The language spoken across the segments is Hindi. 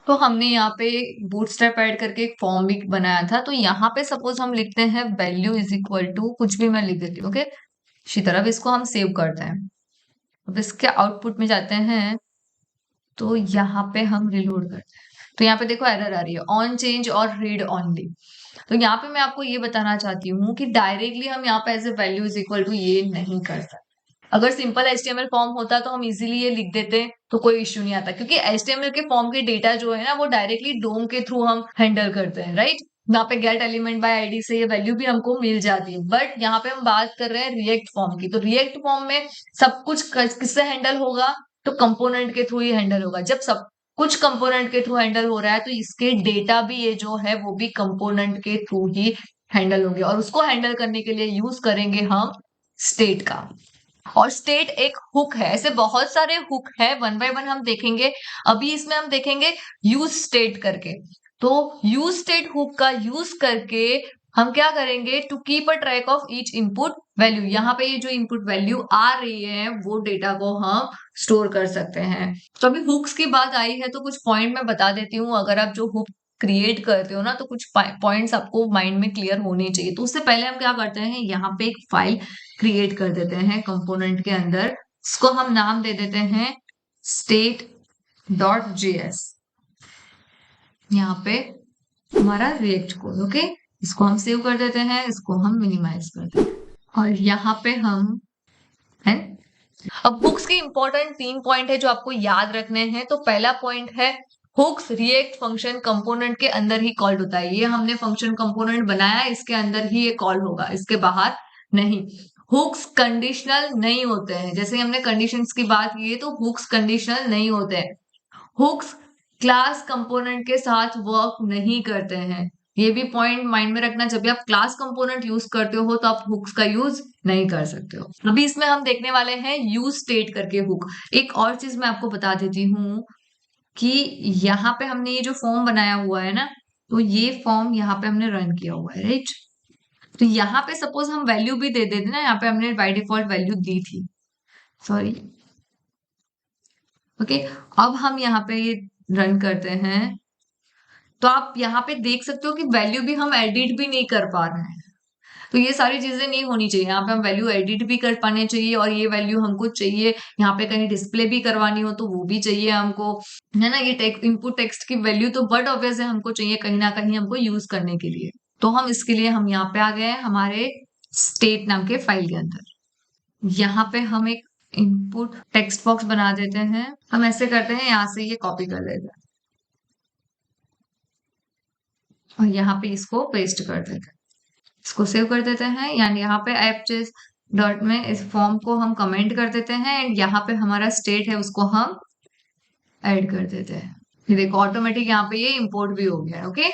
तो हमने यहाँ पे बूटस्ट्रैप ऐड करके एक फॉर्म भी बनाया था। तो यहाँ पे सपोज हम लिखते हैं वैल्यू इज इक्वल टू कुछ भी मैं लिख देती हूँ। ओके, इसी तरह इसको हम सेव करते हैं। अब इसके आउटपुट में जाते हैं तो यहाँ पे हम रिलोड करते हैं। तो यहाँ पे देखो एरर आ रही है, ऑन चेंज और रीड ऑनली। तो यहाँ पे मैं आपको ये बताना चाहती हूँ कि डायरेक्टली हम यहाँ पे as a value is equal to ये नहीं कर सकते। अगर सिंपल HTML फॉर्म होता तो हम इजीली ये लिख देते तो कोई इश्यू नहीं आता, क्योंकि HTML के फॉर्म के डेटा जो है ना वो डायरेक्टली डोम के थ्रू हम हैंडल करते हैं, राइट। यहाँ पे गेट एलिमेंट बाय आईडी से ये वैल्यू भी हमको मिल जाती है। बट यहाँ पे हम बात कर रहे हैं रिएक्ट फॉर्म की। तो रिएक्ट फॉर्म में सब कुछ किससे हैंडल होगा? तो कंपोनेंट के थ्रू ही हैंडल होगा। जब सब कुछ कंपोनेंट के थ्रू हैंडल हो रहा है तो इसके डेटा भी ये जो है वो भी कंपोनेंट के थ्रू ही हैंडल होंगे, और उसको हैंडल करने के लिए यूज करेंगे हम स्टेट का। और स्टेट एक हुक है, ऐसे बहुत सारे हुक है, वन बाय वन हम देखेंगे। अभी इसमें हम देखेंगे यूज स्टेट करके। तो यूज स्टेट हुक का यूज करके हम क्या करेंगे? To keep a track of each input value. यहाँ पे ये जो इनपुट वैल्यू आ रही है वो डेटा को हम स्टोर कर सकते हैं। तो अभी हुक्स की बात आई है तो कुछ पॉइंट मैं बता देती हूँ। अगर आप जो हुक क्रिएट करते हो ना तो कुछ पॉइंट्स आपको माइंड में क्लियर होने चाहिए। तो उससे पहले हम क्या करते हैं, यहाँ पे एक फाइल क्रिएट कर देते हैं कंपोनेंट के अंदर। इसको हम नाम दे देते हैं state.js। यहाँ पे हमारा रिएक्ट कोड। ओके, इसको हम सेव कर देते हैं, इसको हम मिनिमाइज कर देते हैं, और यहाँ पे हम है। अब हुक्स के इंपॉर्टेंट 3 पॉइंट है जो आपको याद रखने हैं। तो पहला पॉइंट है हुक्स रिएक्ट फंक्शन कंपोनेंट के अंदर ही कॉल्ड होता है। ये हमने फंक्शन कंपोनेंट बनाया, इसके अंदर ही ये कॉल होगा, इसके बाहर नहीं। हुक्स कंडीशनल नहीं होते हैं। जैसे हमने कंडीशंस की बात की है तो हुक्स कंडीशनल नहीं होते हैं। हुक्स क्लास कंपोनेंट के साथ वर्क नहीं करते हैं। ये भी पॉइंट माइंड में रखना, जब भी आप क्लास कंपोनेंट यूज करते हो तो आप हुक्स का यूज नहीं कर सकते हो। अभी इसमें हम देखने वाले हैं यूज स्टेट करके हुक। एक और चीज मैं आपको बता देती हूँ कि यहाँ पे हमने ये जो फॉर्म बनाया हुआ है ना, तो ये फॉर्म यहाँ पे हमने रन किया हुआ है, राइट। तो यहाँ पे सपोज हम वैल्यू भी दे देते ना, यहाँ पे हमने बाय डिफॉल्ट वैल्यू दी थी, सॉरी। ओके, अब हम यहाँ पे ये रन करते हैं तो आप यहाँ पे देख सकते हो कि वैल्यू भी हम एडिट भी नहीं कर पा रहे हैं। तो ये सारी चीजें नहीं होनी चाहिए। यहाँ पे हम वैल्यू एडिट भी कर पाने चाहिए, और ये वैल्यू हमको चाहिए यहाँ पे कहीं डिस्प्ले भी करवानी हो तो वो भी चाहिए हमको, है ना। ये इनपुट टेक्स्ट की वैल्यू तो बट ऑब्वियस है हमको चाहिए कहीं ना कहीं हमको यूज करने के लिए। तो हम इसके लिए हम यहाँ पे आ गए हैं हमारे स्टेट नाम के फाइल के अंदर। यहाँ पे हम एक इनपुट टेक्स्ट बॉक्स बना देते हैं। हम ऐसे करते हैं, यहाँ से ये कॉपी कर लेते हैं और यहाँ पे इसको पेस्ट कर देते हैं। इसको सेव कर देते हैं, यानी यहाँ पे एपजेस डॉट में इस फॉर्म को हम कमेंट कर देते हैं, एंड यहाँ पे हमारा स्टेट है उसको हम ऐड कर देते हैं। ये देखो ऑटोमेटिक यहाँ पे ये इंपोर्ट भी हो गया है। ओके,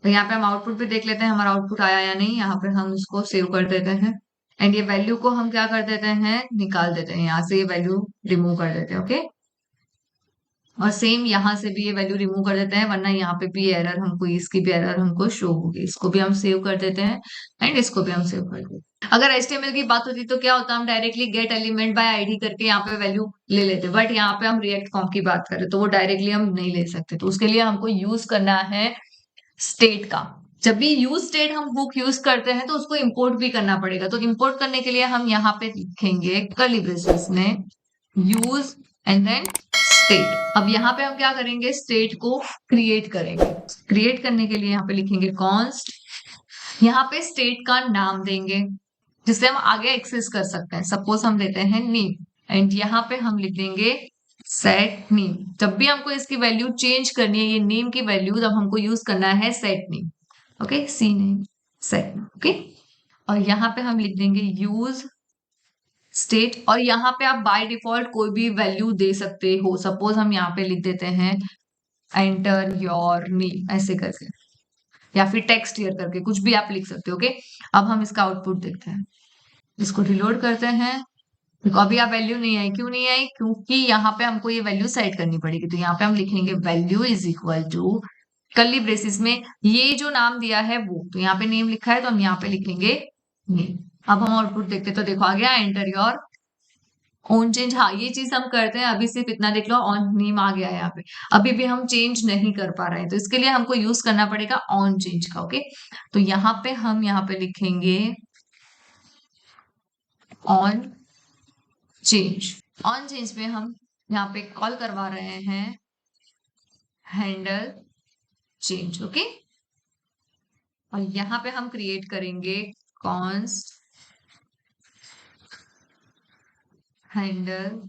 तो यहाँ पे हम आउटपुट भी देख लेते हैं हमारा आउटपुट आया या नहीं। यहाँ पे हम उसको सेव कर देते हैं, एंड ये वैल्यू को हम क्या कर देते हैं, निकाल देते हैं। यहाँ से ये वैल्यू रिमूव कर देते हैं। ओके, और सेम यहाँ से भी ये वैल्यू रिमूव कर देते हैं, वरना यहाँ पे भी एरर हमको, इसकी भी एरर हमको शो होगी। इसको भी हम सेव कर देते हैं, एंड इसको भी हम सेव कर देते हैं। अगर HTML की बात होती तो क्या होता, हम directly get element by ID करके यहाँ पे वैल्यू ले लेते, बट यहाँ पे हम रिएक्ट फॉर्म की बात करें तो वो डायरेक्टली हम नहीं ले सकते। तो उसके लिए हमको यूज करना है स्टेट का। जब भी यूज स्टेट हम हुक यूज करते हैं तो उसको इंपोर्ट भी करना पड़ेगा। तो इंपोर्ट करने के लिए हम यहाँ पे लिखेंगे कर्ली ब्रेसेस में यूज एंड देन स्टेट। अब यहाँ पे हम क्या करेंगे, स्टेट को क्रिएट करेंगे। क्रिएट करने के लिए यहाँ पे लिखेंगे कॉन्स्ट, यहाँ पे स्टेट का नाम देंगे जिससे हम आगे एक्सेस कर सकते हैं। सपोज हम देते हैं नेम, एंड यहाँ पे हम लिख देंगे सेट नेम। जब भी हमको इसकी वैल्यू चेंज करनी है, ये नेम की वैल्यू, तब हमको यूज करना है set name. Okay, see name set. Okay, और यहाँ पे हम लिख देंगे यूज स्टेट, और यहाँ पे आप बाय डिफॉल्ट कोई भी वैल्यू दे सकते हो। सपोज हम यहाँ पे लिख देते हैं एंटर योर नेम ऐसे करके, या फिर टेक्स्ट हियर करके, कुछ भी आप लिख सकते हो। ओके, अब हम इसका आउटपुट देखते हैं, इसको रिलोड करते हैं। देखो अभी आप वैल्यू नहीं आई, क्यों नहीं आई? क्योंकि यहाँ पे हमको ये वैल्यू सेट करनी पड़ेगी। तो यहाँ पे हम लिखेंगे value is equal to curly braces में ये जो नाम दिया है वो, तो यहाँ पे नेम लिखा है तो हम यहाँ पे लिखेंगे नेम। अब हम आउटपुट देखते तो देखो आ गया एंटर योर ऑन चेंज, हाँ ये चीज हम करते हैं। अभी सिर्फ इतना देख लो, ऑन नेम आ गया है यहाँ पे, अभी भी हम चेंज नहीं कर पा रहे हैं, तो इसके लिए हमको यूज करना पड़ेगा ऑन चेंज का। ओके, तो यहाँ पे हम यहाँ पे लिखेंगे ऑन चेंज। ऑन चेंज में हम यहाँ पे कॉल करवा रहे हैं हैंडल चेंज। ओके, और यहाँ पे हम क्रिएट करेंगे कॉन्स्ट हैंडल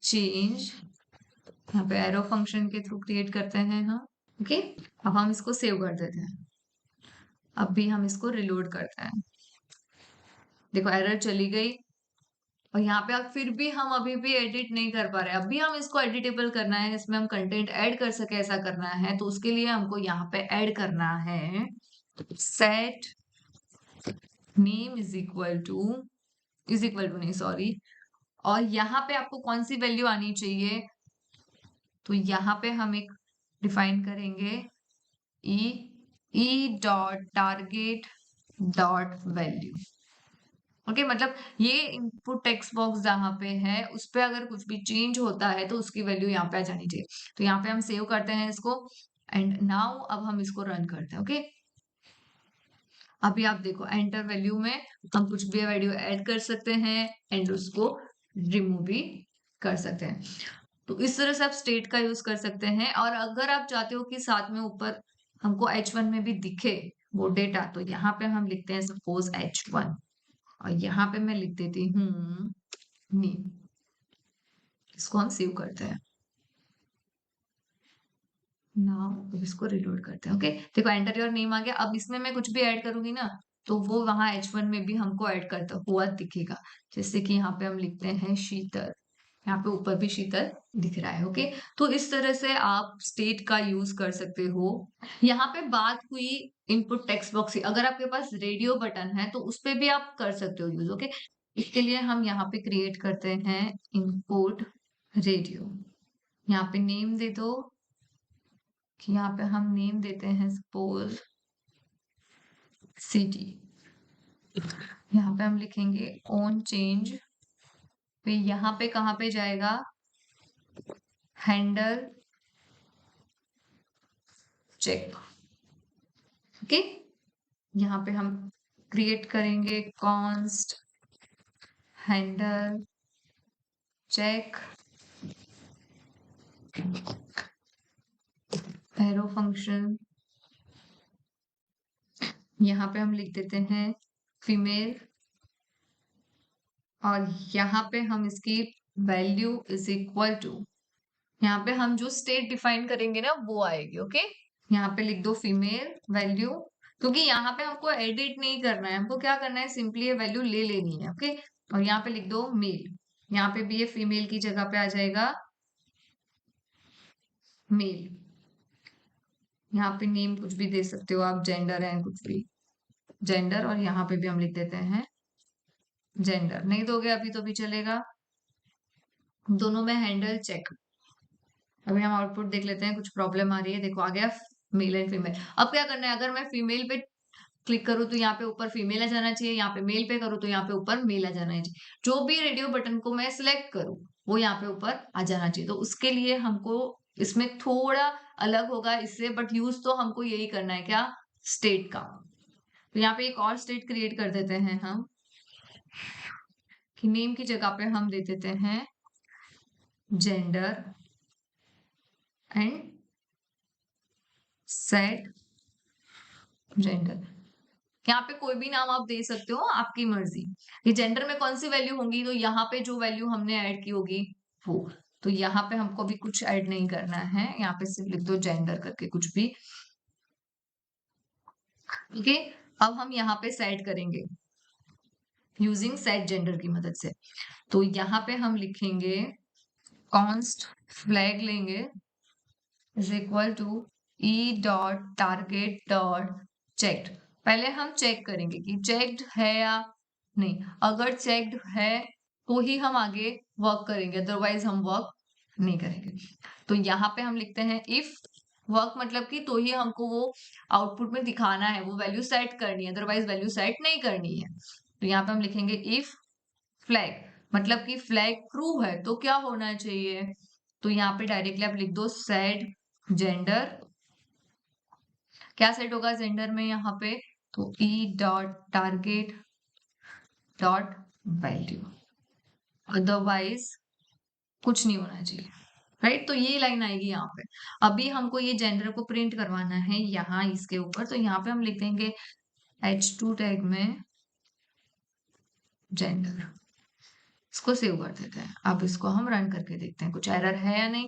चेंज। यहाँ पे एरो फंक्शन के थ्रू क्रिएट करते हैं हम। ओके, अब हम इसको सेव कर देते हैं। अब भी हम इसको रिलोड करते हैं। देखो एरर चली गई, और यहाँ पे अब फिर भी हम अभी भी एडिट नहीं कर पा रहे। अभी हम इसको एडिटेबल करना है, इसमें हम कंटेंट ऐड कर सके ऐसा करना है, तो उसके लिए हमको यहाँ पे ऐड करना है set name is equal to नहीं सॉरी, और यहाँ पे आपको कौन सी वैल्यू आनी चाहिए, तो यहाँ पे हम एक डिफाइन करेंगे ई dot target dot value. Okay, मतलब ये इनपुट टेक्स्ट बॉक्स जहां पे है उस पे अगर कुछ भी चेंज होता है तो उसकी वैल्यू यहाँ पे आ जानी चाहिए। तो यहाँ पे हम सेव करते हैं इसको, एंड नाउ अब हम इसको रन करते हैं। ओके, अभी आप देखो एंटर वैल्यू में हम कुछ भी वैल्यू ऐड कर सकते हैं एंड उसको रिमूव भी कर सकते हैं। तो इस तरह से आप स्टेट का यूज कर सकते हैं। और अगर आप चाहते हो कि साथ में ऊपर हमको H1 में भी दिखे वो डेटा, तो यहाँ पे हम लिखते हैं सपोज H1, और यहाँ पे मैं लिख देती हूँ नेम। इसको हम सेव करते हैं। नाउ इसको रिलोड करते हैं। ओके, देखो एंटर योर नेम आ गया। अब इसमें मैं कुछ भी ऐड करूंगी ना, तो वो वहां H1 में भी हमको ऐड करता हुआ दिखेगा। जैसे कि यहाँ पे हम लिखते हैं शीतल, यहाँ पे ऊपर भी शीतल दिख रहा है। ओके, तो इस तरह से आप स्टेट का यूज कर सकते हो। यहाँ पे बात हुई इनपुट टेक्स्ट बॉक्स की। अगर आपके पास रेडियो बटन है तो उस पे भी आप कर सकते हो यूज। ओके, इसके लिए हम यहाँ पे क्रिएट करते हैं इनपुट रेडियो। यहाँ पे नेम दे दो, कि यहाँ पे हम नेम देते हैं सपोज सिटी। यहाँ पे हम लिखेंगे ऑन चेंज, फिर यहाँ पे कहाँ पे जाएगा हैंडल चेक। ओके, यहाँ पे हम क्रिएट करेंगे const handle check arrow function. यहाँ पे हम लिख देते हैं फीमेल, और यहाँ पे हम इसकी वैल्यू इज इक्वल टू, यहाँ पे हम जो स्टेट डिफाइन करेंगे ना वो आएगी। ओके, यहाँ पे लिख दो फीमेल वैल्यू, क्योंकि यहाँ पे हमको एडिट नहीं करना है, हमको क्या करना है सिंपली ये वैल्यू ले लेनी है। ओके, और यहाँ पे लिख दो मेल, यहाँ पे भी ये फीमेल की जगह पे आ जाएगा मेल। यहाँ पे नेम कुछ भी दे सकते हो आप, जेंडर है कुछ भी जेंडर, और यहाँ पे भी हम लिख देते हैं जेंडर। नहीं दोगे अभी तो भी चलेगा। दोनों में हैंडल चेक। अभी हम आउटपुट देख लेते हैं, कुछ प्रॉब्लम आ रही है। देखो आ गया मेल एंड फीमेल। अब क्या करना है, अगर मैं फीमेल पे क्लिक करूँ तो यहाँ पे ऊपर फीमेल आ जाना चाहिए, यहाँ पे मेल पे करूँ तो यहाँ पे ऊपर मेल आ जाना चाहिए। जो भी रेडियो बटन को मैं सिलेक्ट करूँ वो यहाँ पे ऊपर आ जाना चाहिए। तो उसके लिए हमको इसमें थोड़ा अलग होगा इससे, बट यूज तो हमको यही करना है, क्या स्टेट का। तो यहाँ पे एक और स्टेट क्रिएट कर देते हैं हम, कि नेम की जगह पे हम दे देते हैं जेंडर एंड सेट जेंडर। यहाँ पे कोई भी नाम आप दे सकते हो, आपकी मर्जी। ये जेंडर में कौन सी वैल्यू होंगी, तो यहाँ पे जो वैल्यू हमने ऐड की होगी वो। तो यहाँ पे हमको भी कुछ ऐड नहीं करना है, यहाँ पे सिर्फ लिख दो जेंडर करके कुछ भी। ओके, अब हम यहाँ पे सेट करेंगे यूजिंग सेट जेंडर की मदद से। तो यहाँ पे हम लिखेंगे कॉन्स्ट फ्लैग लेंगे is equal to e dot target dot checked. पहले हम चेक करेंगे कि चेक्ड है या नहीं। अगर चेक्ड है तो ही हम आगे वर्क करेंगे, अदरवाइज हम वर्क नहीं करेंगे। तो यहाँ पे हम लिखते हैं इफ वर्क, मतलब कि तो ही हमको वो आउटपुट में दिखाना है, वो वैल्यू सेट करनी है, अदरवाइज वैल्यू सेट नहीं करनी है। तो यहाँ पे हम लिखेंगे इफ फ्लैग, मतलब कि फ्लैग ट्रू है तो क्या होना चाहिए, तो यहाँ पे डायरेक्टली आप लिख दो सेट जेंडर। क्या सेट होगा जेंडर में यहाँ पे, तो ई dot target dot value, otherwise कुछ नहीं होना चाहिए, राइट। तो ये लाइन आएगी यहाँ पे। अभी हमको ये जेंडर को प्रिंट करवाना है यहाँ इसके ऊपर, तो यहाँ पे हम लिख देंगे h2 टैग में जेंडर। इसको सेव कर देते हैं। अब इसको हम रन करके देखते हैं कुछ एरर है या नहीं।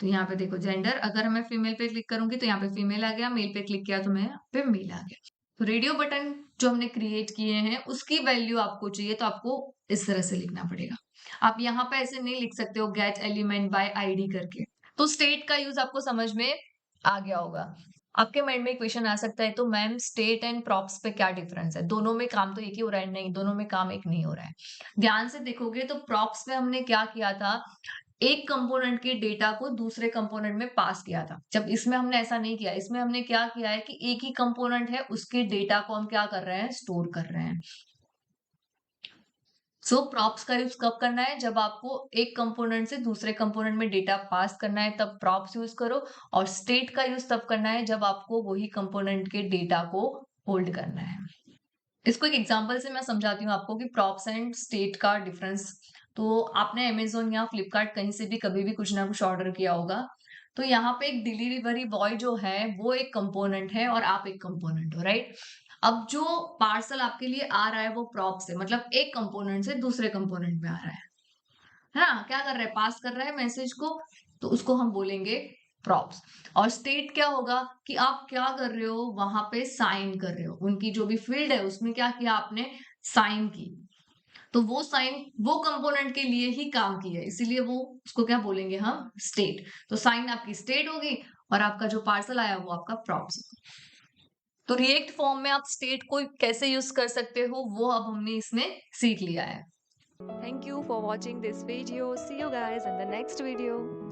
तो यहाँ पे देखो जेंडर, अगर मैं फीमेल पे क्लिक करूंगी तो यहाँ पे फीमेल आ गया, मेल पे क्लिक किया तो मैं यहाँ पे मेल आ गया। तो रेडियो बटन जो हमने क्रिएट किए हैं उसकी वैल्यू आपको चाहिए तो आपको इस तरह से लिखना पड़ेगा। आप यहाँ पे ऐसे नहीं लिख सकते हो गेट एलिमेंट बाय आईडी करके। तो स्टेट का यूज आपको समझ में आ गया होगा। आपके माइंड में क्वेश्चन आ सकता है तो मैम स्टेट एंड प्रॉप्स पे क्या डिफरेंस है, दोनों में काम तो एक ही हो रहा है, नहीं दोनों में काम एक नहीं हो रहा है। ध्यान से देखोगे तो प्रॉप्स में हमने क्या किया था, एक कंपोनेंट के डेटा को दूसरे कंपोनेंट में पास किया था। जब इसमें हमने ऐसा नहीं किया, इसमें हमने क्या किया है कि एक ही कंपोनेंट है उसके डेटा को हम क्या कर रहे हैं, स्टोर कर रहे हैं। सो प्रॉप्स का यूज कब करना है, जब आपको एक कंपोनेंट से दूसरे कंपोनेंट में डेटा पास करना है तब प्रॉप्स यूज करो, और स्टेट का यूज तब करना है जब आपको वही कंपोनेंट के डेटा को होल्ड करना है। इसको एक एग्जांपल से मैं समझाती हूँ आपको कि प्रॉप्स एंड स्टेट का डिफरेंस। तो आपने अमेजोन या फ्लिपकार्ट कहीं से भी कभी भी कुछ ना कुछ ऑर्डर किया होगा, तो यहाँ पे एक डिलीवरी बॉय जो है वो एक कंपोनेंट है और आप एक कंपोनेंट हो, राइट। अब जो पार्सल आपके लिए आ रहा है वो प्रॉप्स है, मतलब एक कंपोनेंट से दूसरे कंपोनेंट में आ रहा है ना, क्या कर रहा है, पास कर रहा है मैसेज को, तो उसको हम बोलेंगे प्रॉप्स। और स्टेट क्या होगा कि आप क्या कर रहे हो, वहां पे साइन कर रहे हो, उनकी जो भी फील्ड है उसमें क्या किया आपने, साइन की। तो वो साइन वो कंपोनेंट के लिए ही काम की है, इसीलिए वो उसको क्या बोलेंगे हम, स्टेट। तो साइन आपकी स्टेट होगी और आपका जो पार्सल आया वो आपका प्रॉप्स होगा। तो रिएक्ट फॉर्म में आप स्टेट को कैसे यूज कर सकते हो वो अब हमने इसमें सीख लिया है। Thank you for watching this video. See you guys in the next video.